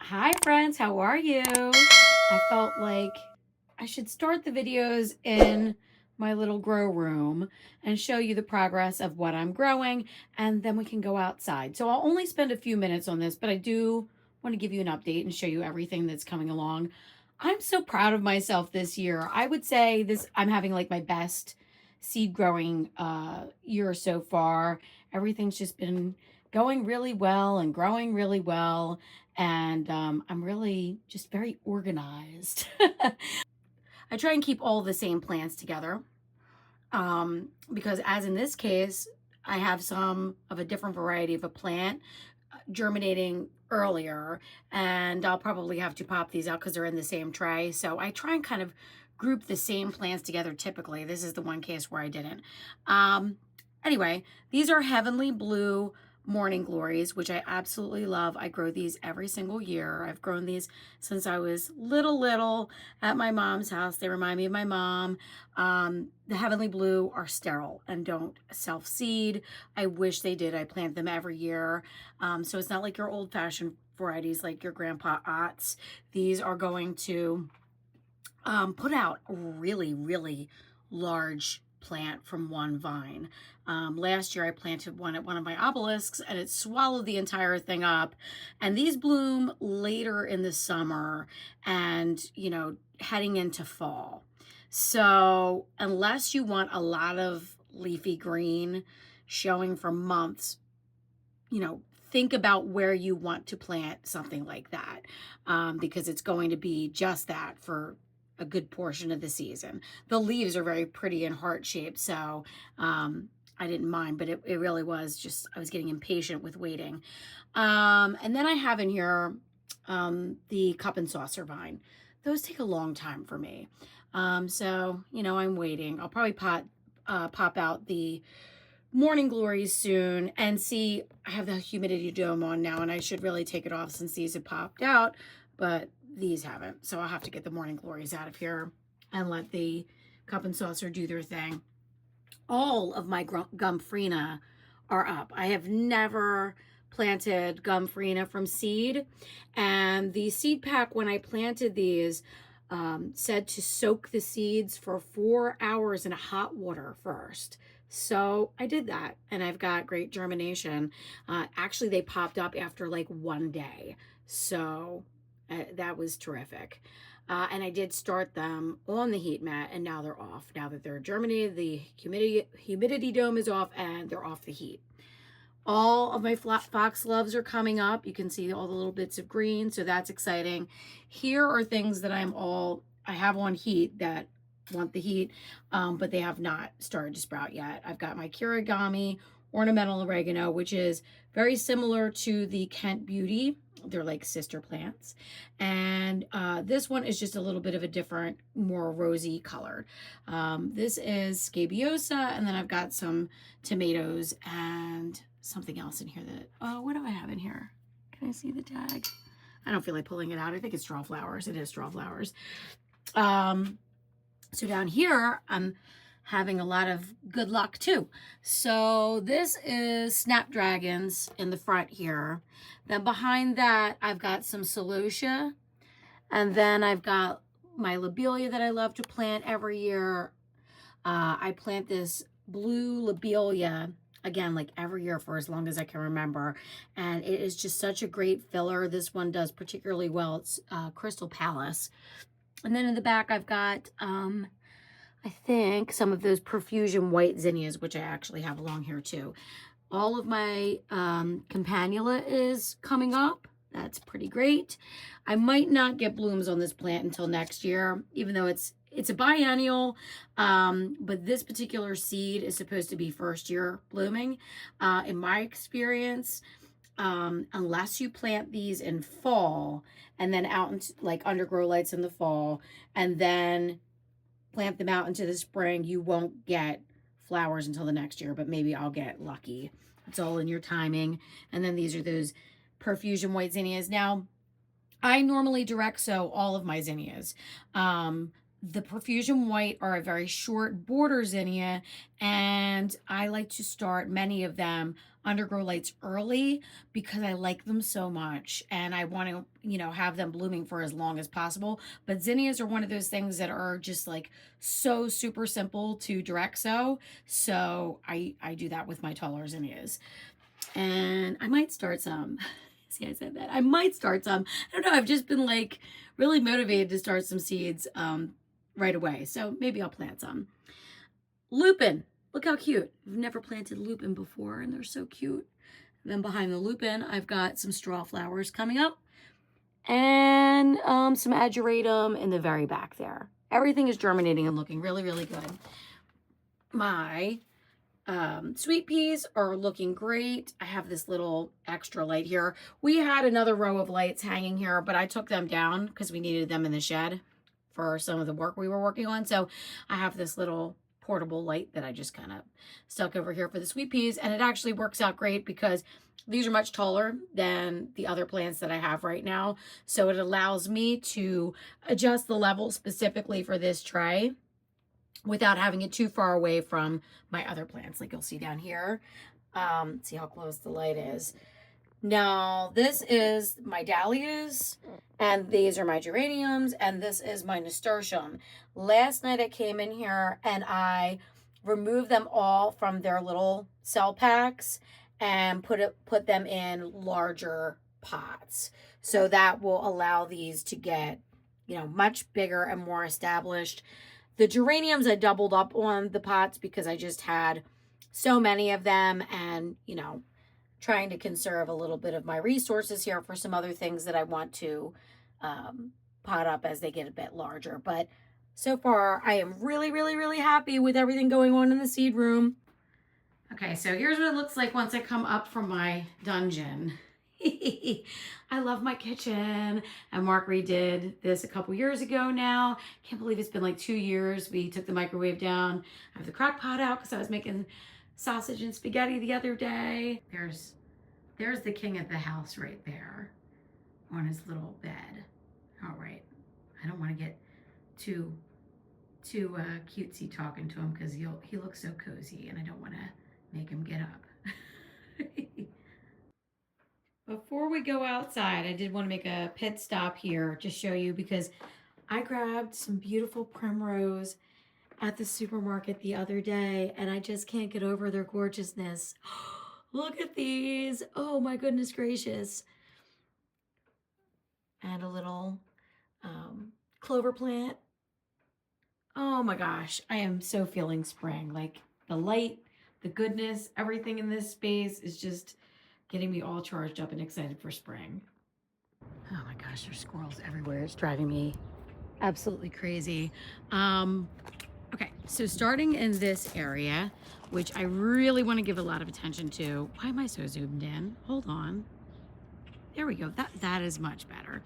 Hi friends, how are you? I felt like I should start the videos in my little grow room and show you the progress of what I'm growing, and then we can go outside. So I'll only spend a few minutes on this, but I do want to give you an update and show you everything that's coming along. I'm so proud of myself this year. I would say I'm having like my best seed growing year so far. Everything's just been going really well and growing really well, and I'm really just very organized. I try and keep all the same plants together, because as in this case, I have some of a different variety of a plant germinating earlier, and I'll probably have to pop these out because they're in the same tray. So I try and kind of group the same plants together typically. This is the one case where I didn't. Um, anyway, these are heavenly blue morning glories, which I absolutely love. I grow these every single year. I've grown these since I was little at my mom's house. They remind me of my mom. The heavenly blue are sterile and don't self-seed. I wish they did. I plant them every year. So it's not like your old-fashioned varieties like your Grandpa Ott's. These are going to put out a really large plant from one vine. Last year I planted one at one of my obelisks and it swallowed the entire thing up. And these bloom later in the summer and, heading into fall. So unless you want a lot of leafy green showing for months, think about where you want to plant something like that, because it's going to be just that for a good portion of the season. The leaves are very pretty and heart-shaped, so I didn't mind, but it really was just, I was getting impatient with waiting. And then I have in here the cup and saucer vine. Those take a long time for me. So, I'm waiting. I'll probably pop out the morning glories soon. And see, I have the humidity dome on now, and I should really take it off since these have popped out, but these haven't. So I'll have to get the morning glories out of here and let the cup and saucer do their thing. All of my gumfrina are up. I have never planted gumfrina from seed, and the seed pack, when I planted these, said to soak the seeds for 4 hours in hot water first. So I did that, and I've got great germination. Actually, they popped up after like one day. So that was terrific. And I did start them on the heat mat, and now they're off. Now that they're germinated, the humidity dome is off, and they're off the heat. All of my foxgloves are coming up. You can see all the little bits of green, so that's exciting. Here are things that I have on heat that want the heat, but they have not started to sprout yet. I've got my kirigami ornamental oregano, which is very similar to the Kent Beauty. They're like sister plants. And this one is just a little bit of a different, more rosy color. This is scabiosa, and then I've got some tomatoes and something else in here what do I have in here? Can I see the tag? I don't feel like pulling it out. I think it's straw flowers. It is straw flowers. So down here, I'm having a lot of good luck too. So this is snapdragons in the front here. Then behind that, I've got some celosia. And then I've got my lobelia that I love to plant every year. I plant this blue lobelia, again, like every year for as long as I can remember. And it is just such a great filler. This one does particularly well. It's Crystal Palace. And then in the back, I've got, I think, some of those profusion white zinnias, which I actually have along here too. All of my campanula is coming up. That's pretty great. I might not get blooms on this plant until next year, even though it's a biennial, but this particular seed is supposed to be first year blooming. In my experience, unless you plant these in fall and then out into like under grow lights in the fall and then plant them out into the spring, you won't get flowers until the next year, but maybe I'll get lucky. It's all in your timing. And then these are those profusion white zinnias. Now, I normally direct sow all of my zinnias. The profusion white are a very short border zinnia, and I like to start many of them undergrow lights early because I like them so much and I want to, have them blooming for as long as possible. But zinnias are one of those things that are just like so super simple to direct sow. So I do that with my taller zinnias. And I might start some. See, I said that. I might start some. I don't know. I've just been like really motivated to start some seeds right away. So maybe I'll plant some. Lupin. Look how cute. I've never planted lupin before, and they're so cute. And then behind the lupin, I've got some straw flowers coming up, and some ageratum in the very back there. Everything is germinating and looking really, really good. My sweet peas are looking great. I have this little extra light here. We had another row of lights hanging here, but I took them down because we needed them in the shed for some of the work we were working on. So I have this little portable light that I just kind of stuck over here for the sweet peas, and it actually works out great because these are much taller than the other plants that I have right now. So it allows me to adjust the level specifically for this tray without having it too far away from my other plants, like you'll see down here. See how close the light is. Now, this is my dahlias, and these are my geraniums, and this is my nasturtium. Last night I came in here and I removed them all from their little cell packs and put them in larger pots. So that will allow these to get, much bigger and more established. The geraniums I doubled up on the pots because I just had so many of them, and, trying to conserve a little bit of my resources here for some other things that I want to pot up as they get a bit larger. But so far, I am really, really, really happy with everything going on in the seed room. Okay, so here's what it looks like once I come up from my dungeon. I love my kitchen, and Mark redid this a couple years ago now. Can't believe it's been like 2 years. We took the microwave down. I have the crock pot out because I was making sausage and spaghetti the other day. There's the king of the house right there on his little bed. All right, I don't want to get too cutesy talking to him because he looks so cozy, and I don't want to make him get up. Before we go outside, I did want to make a pit stop here to show you because I grabbed some beautiful primrose at the supermarket the other day, and I just can't get over their gorgeousness. Look at these. Oh my goodness gracious. And a little clover plant. Oh my gosh, I am so feeling spring. Like the light, the goodness, everything in this space is just getting me all charged up and excited for spring. Oh my gosh, there's squirrels everywhere. It's driving me absolutely crazy. Okay, so starting in this area, which I really want to give a lot of attention to. Why am I so zoomed in? Hold on. There we go. That is much better.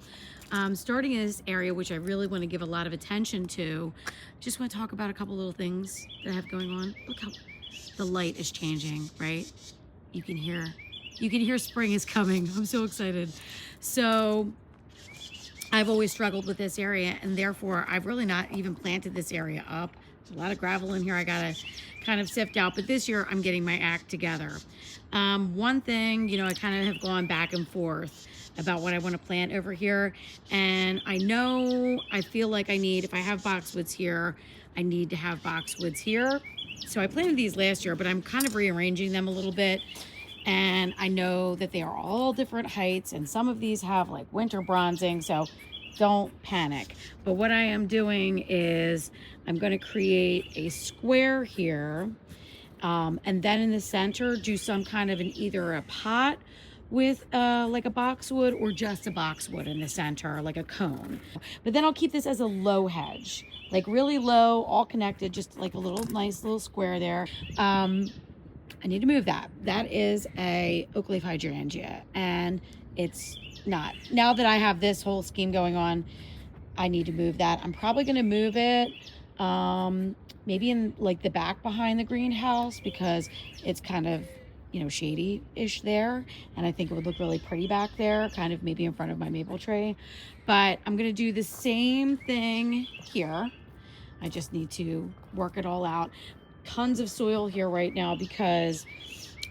Starting in this area, which I really want to give a lot of attention to, just want to talk about a couple little things that I have going on. Look how the light is changing, right? You can hear spring is coming. I'm so excited. So I've always struggled with this area, and therefore I've really not even planted this area up. There's a lot of gravel in here I gotta kind of sift out, but this year I'm getting my act together. One thing, I kind of have gone back and forth about what I want to plant over here, and I feel like if I have boxwoods here, I need to have boxwoods here. So I planted these last year, but I'm kind of rearranging them a little bit. And I know that they are all different heights, and some of these have like winter bronzing, so don't panic. But what I am doing is I'm going to create a square here, and then in the center do some kind of either a pot with like a boxwood or just a boxwood in the center, like a cone. But then I'll keep this as a low hedge, like really low, all connected, just like a nice little square there. I need to move that. That is a oak leaf hydrangea, and it's not. Now that I have this whole scheme going on, I need to move that. I'm probably going to move it maybe in like the back behind the greenhouse because it's kind of, shady-ish there, and I think it would look really pretty back there, kind of maybe in front of my maple tree. But I'm going to do the same thing here. I just need to work it all out. Tons of soil here right now because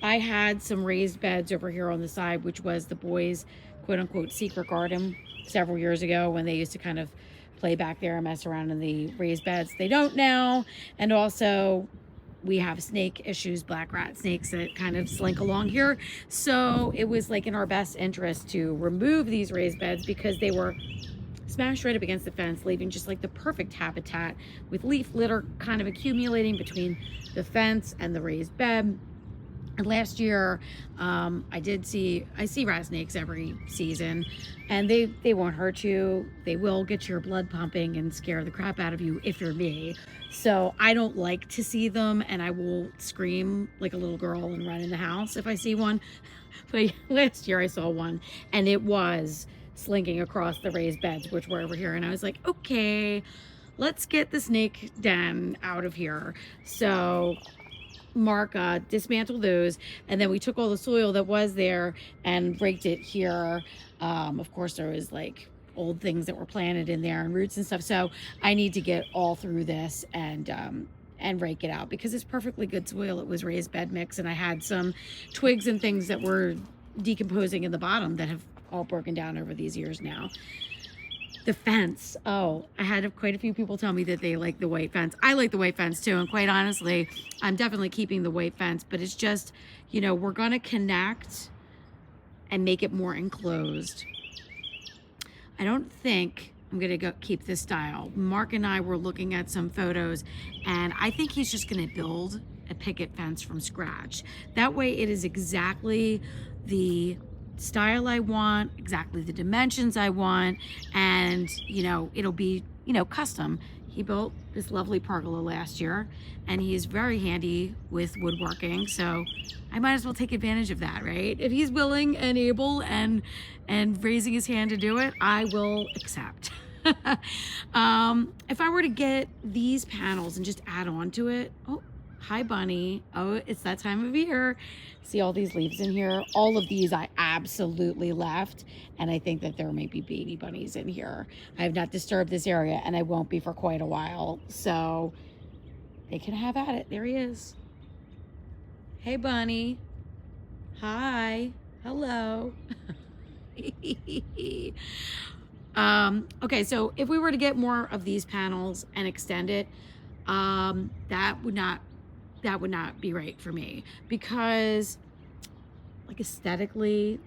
I had some raised beds over here on the side, which was the boys' quote unquote secret garden several years ago when they used to kind of play back there and mess around in the raised beds. They don't now. And also, we have snake issues, black rat snakes that kind of slink along here. So it was like in our best interest to remove these raised beds because they were smashed right up against the fence, leaving just like the perfect habitat with leaf litter kind of accumulating between the fence and the raised bed. And last year, I see rat snakes every season, and they won't hurt you. They will get your blood pumping and scare the crap out of you if you're me. So I don't like to see them, and I will scream like a little girl and run in the house if I see one. But last year I saw one, and it was slinking across the raised beds, which were over here. And I was like, okay, let's get the snake den out of here. So Mark dismantled those, and then we took all the soil that was there and raked it here. Of course, there was like old things that were planted in there and roots and stuff. So I need to get all through this and rake it out because it's perfectly good soil. It was raised bed mix, and I had some twigs and things that were decomposing in the bottom that have all broken down over these years now. The fence. Oh, I had quite a few people tell me that they like the white fence. I like the white fence too. And quite honestly, I'm definitely keeping the white fence, but it's just, you know, we're going to connect and make it more enclosed. I don't think I'm going to keep this style. Mark and I were looking at some photos, and I think he's just going to build a picket fence from scratch. That way it is exactly the style I want, exactly the dimensions I want, and you know, it'll be, you know, custom. He built this lovely pergola last year, and he is very handy with woodworking, so I might as well take advantage of that, right? If he's willing and able and raising his hand to do it, I will accept. If I were to get these panels and just add on to it, oh, hi bunny. Oh, it's that time of year. See all these leaves in here? All of these I absolutely left, and I think that there may be baby bunnies in here. I have not disturbed this area, and I won't be for quite a while, so they can have at it. There he is. Hey bunny. Hi. Hello. Okay, so if we were to get more of these panels and extend it, that would not be right for me, because like aesthetically,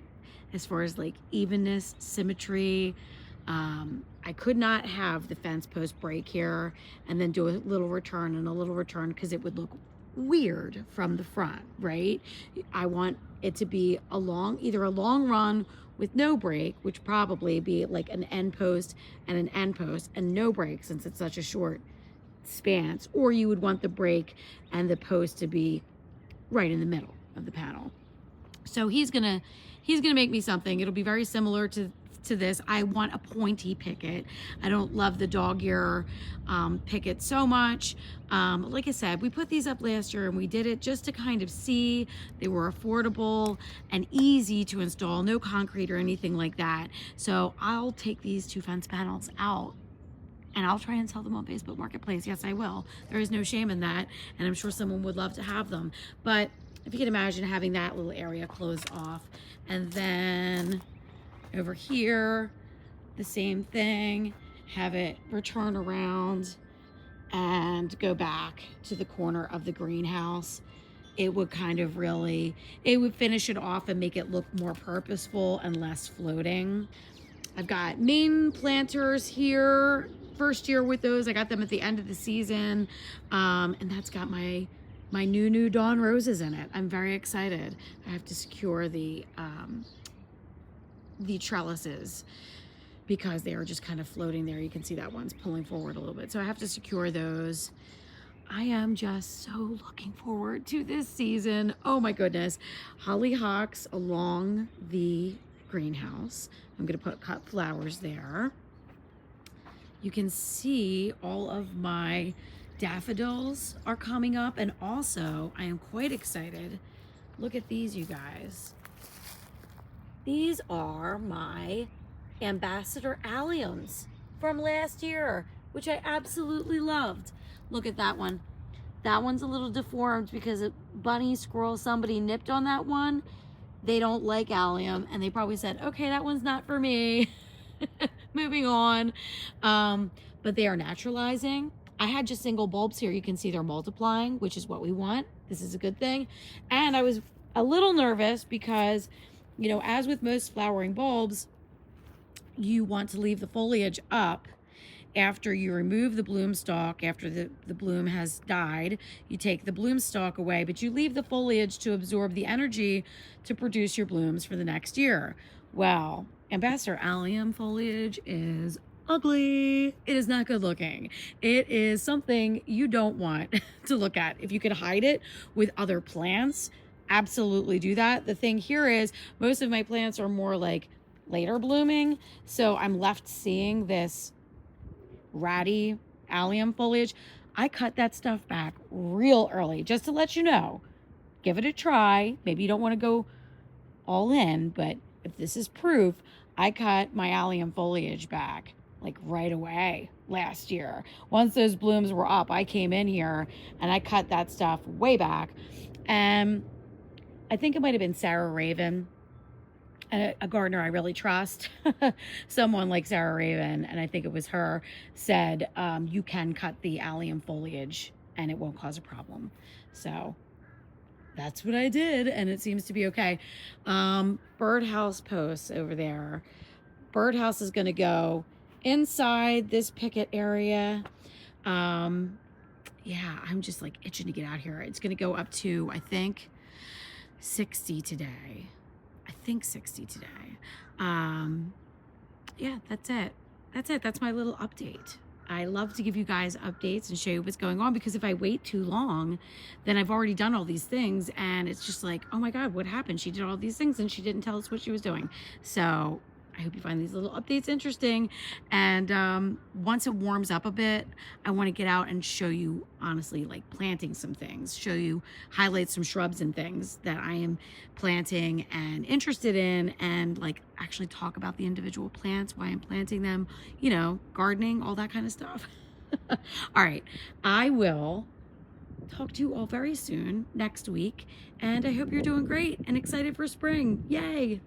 as far as like evenness, symmetry, I could not have the fence post break here and then do a little return and a little return, because it would look weird from the front, right? I want it to be either a long run with no break, which probably be like an end post and an end post and no break, since it's such a short spans, or you would want the break and the post to be right in the middle of the panel. So he's gonna make me something. It'll be very similar to this. I want a pointy picket. I don't love the dog ear picket so much. Like I said, we put these up last year, and we did it just to kind of see. They were affordable and easy to install, no concrete or anything like that. So I'll take these two fence panels out, and I'll try and sell them on Facebook Marketplace. Yes, I will. There is no shame in that, and I'm sure someone would love to have them. But if you can imagine having that little area closed off, and then over here, the same thing, have it return around and go back to the corner of the greenhouse. It would kind of it would finish it off and make it look more purposeful and less floating. I've got main planters here. First year with those, I got them at the end of the season, and that's got my new Dawn roses in it. I'm very excited. I have to secure the trellises because they are just kind of floating there. You can see that one's pulling forward a little bit, so I have to secure those. I am just so looking forward to this season. Oh my goodness. Hollyhocks along the greenhouse. I'm gonna put cut flowers there. You can see all of my daffodils are coming up, and also I am quite excited. Look at these, you guys. These are my ambassador alliums from last year, which I absolutely loved. Look at that one. That one's a little deformed because a bunny, squirrel, somebody nipped on that one. They don't like allium, and they probably said, okay, that one's not for me. Moving on. But they are naturalizing. I had just single bulbs here. You can see they're multiplying, which is what we want. This is a good thing. And I was a little nervous because, you know, as with most flowering bulbs, you want to leave the foliage up after you remove the bloom stalk. After the bloom has died, you take the bloom stalk away, but you leave the foliage to absorb the energy to produce your blooms for the next year. Well, Ambassador allium foliage is ugly. It is not good looking. It is something you don't want to look at. If you could hide it with other plants, absolutely do that. The thing here is most of my plants are more like later blooming, so I'm left seeing this ratty allium foliage. I cut that stuff back real early just to let you know. Give it a try. Maybe you don't want to go all in, but if this is proof, I cut my allium foliage back like right away last year. Once those blooms were up, I came in here and I cut that stuff way back. And I think it might have been Sarah Raven, a gardener I really trust, someone like Sarah Raven, and I think it was her, said you can cut the allium foliage and it won't cause a problem. So that's what I did, and it seems to be okay. Birdhouse posts over there. Birdhouse is going to go inside this picket area. Yeah, I'm just like itching to get out here. It's going to go up to, I think, 60 today. I think 60 today. Yeah, that's it. That's it. That's my little update. I love to give you guys updates and show you what's going on, because if I wait too long, then I've already done all these things and it's just like, oh my God, what happened? She did all these things and she didn't tell us what she was doing. So I hope you find these little updates interesting. And once it warms up a bit, I want to get out and show you, honestly, like planting some things, show you, highlight some shrubs and things that I am planting and interested in, and like actually talk about the individual plants, why I'm planting them, you know, gardening, all that kind of stuff. All right, I will talk to you all very soon next week, and I hope you're doing great and excited for spring. Yay!